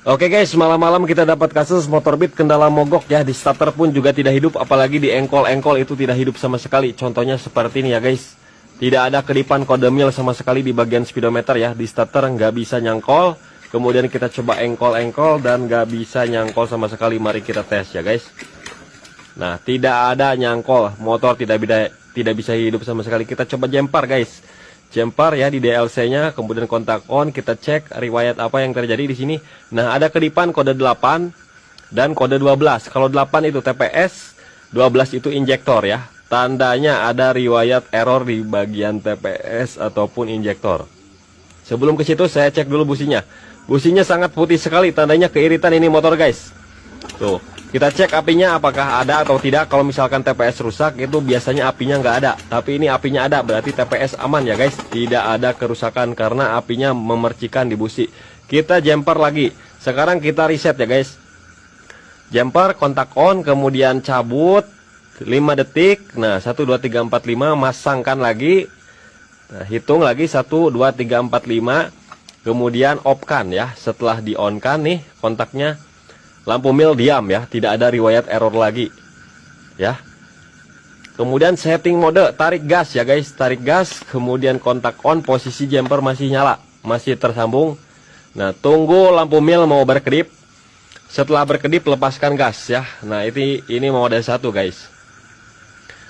Oke guys, malam-malam kita dapat kasus motor Beat kendala mogok ya. Di starter pun juga tidak hidup, apalagi di engkol-engkol itu tidak hidup sama sekali. Contohnya seperti ini ya guys. Tidak ada kedipan kode mil sama sekali di bagian speedometer ya. Di starter nggak bisa nyangkol. Kemudian kita coba engkol-engkol dan nggak bisa nyangkol sama sekali. Mari kita tes ya guys. Nah, tidak ada nyangkol. Motor tidak bisa hidup sama sekali. Kita coba jumper guys. Jumper ya di DLC-nya, kemudian kontak on, kita cek riwayat apa yang terjadi di sini. Nah, ada kedipan kode 8 dan kode 12. Kalau 8 itu TPS, 12 itu injektor ya. Tandanya ada riwayat error di bagian TPS ataupun injektor. Sebelum ke situ saya cek dulu businya. Businya sangat putih sekali, tandanya keiritan ini motor guys. Tuh. Kita cek apinya apakah ada atau tidak. Kalau misalkan TPS rusak itu biasanya apinya nggak ada. Tapi ini apinya ada, berarti TPS aman ya guys. Tidak ada kerusakan karena apinya memercikan di busi. Kita jumper lagi. Sekarang kita reset ya guys. Jumper, kontak on, kemudian cabut 5 detik. Nah 1, 2, 3, 4, 5. Masangkan lagi. Nah, hitung lagi 1, 2, 3, 4, 5. Kemudian off kan ya. Setelah di on kan nih kontaknya, lampu mil diam ya, tidak ada riwayat error lagi ya. Kemudian setting mode, tarik gas ya guys, tarik gas, kemudian kontak on, posisi jumper masih nyala, masih tersambung. Nah, tunggu lampu mil mau berkedip. Setelah berkedip lepaskan gas ya. Nah, ini mode 1 guys.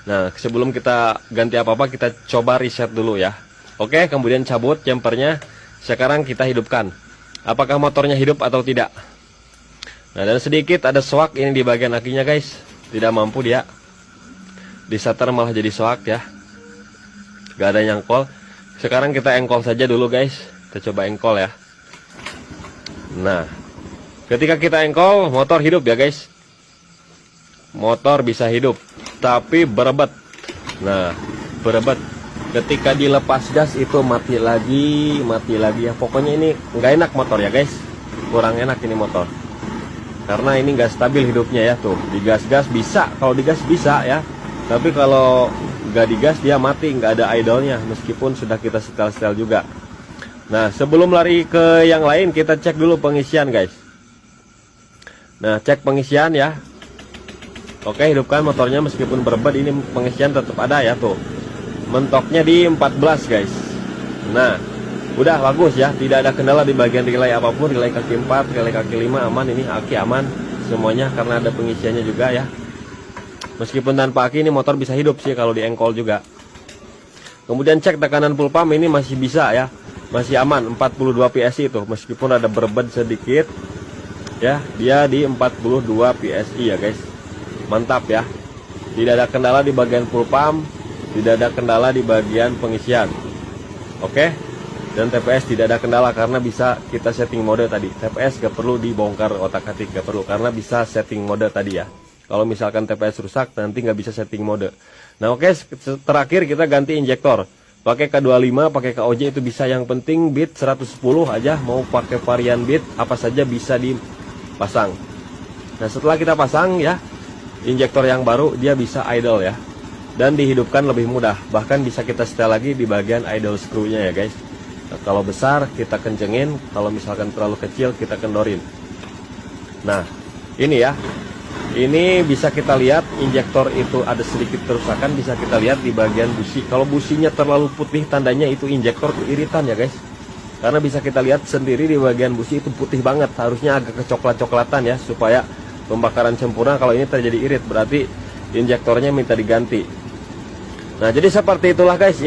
Nah, sebelum kita ganti apa-apa kita coba reset dulu ya. Oke, kemudian cabut jumpernya. Sekarang kita hidupkan. Apakah motornya hidup atau tidak? Nah, dan sedikit ada shock ini di bagian akinya guys. Tidak mampu dia. Di starter malah jadi shock ya. Gak ada nyangkol. Sekarang kita engkol saja dulu guys. Kita coba engkol ya. Nah, ketika kita engkol, motor hidup ya guys. Motor bisa hidup, tapi berebet. Nah, berebet. Ketika dilepas gas itu mati lagi ya. Pokoknya ini nggak enak motor ya guys. Kurang enak ini motor. Karena ini nggak stabil hidupnya ya. Tuh digas-gas bisa, kalau digas bisa ya, tapi kalau nggak digas dia mati, nggak ada idle-nya meskipun sudah kita setel juga. Nah, sebelum lari ke yang lain kita cek dulu pengisian guys. Nah, cek pengisian ya. Oke, hidupkan motornya meskipun berebet, ini pengisian tetap ada ya. Tuh mentoknya di 14 guys. Nah, udah bagus ya, tidak ada kendala di bagian relay apapun, relay kaki 4, relay kaki 5 aman, ini aki aman semuanya karena ada pengisiannya juga ya. Meskipun tanpa aki ini motor bisa hidup sih kalau di engkol juga. Kemudian cek tekanan full pump, ini masih bisa ya, masih aman 42 PSI itu meskipun ada berebet sedikit ya, dia di 42 PSI ya guys. Mantap ya. Tidak ada kendala di bagian full pump, tidak ada kendala di bagian pengisian. Oke. Dan TPS tidak ada kendala karena bisa kita setting mode tadi. TPS gak perlu dibongkar otak-atik, gak perlu karena bisa setting mode tadi ya. Kalau misalkan TPS rusak nanti nggak bisa setting mode. Nah oke, terakhir kita ganti injektor. Pakai K25, pakai KOJ itu bisa. Yang penting Beat 110 aja. Mau pakai varian Beat apa saja bisa dipasang. Nah setelah kita pasang ya, injektor yang baru dia bisa idle ya. Dan dihidupkan lebih mudah. Bahkan bisa kita setel lagi di bagian idle screw-nya ya guys. Nah, kalau besar kita kencengin, kalau misalkan terlalu kecil kita kendorin. Nah, ini ya. Ini bisa kita lihat injektor itu ada sedikit kerusakan, bisa kita lihat di bagian busi. Kalau businya terlalu putih tandanya itu injektor keiritan ya guys. Karena bisa kita lihat sendiri di bagian busi itu putih banget, harusnya agak kecoklat-coklatan ya supaya pembakaran sempurna. Kalau ini terjadi irit berarti injektornya minta diganti. Nah, jadi seperti itulah guys.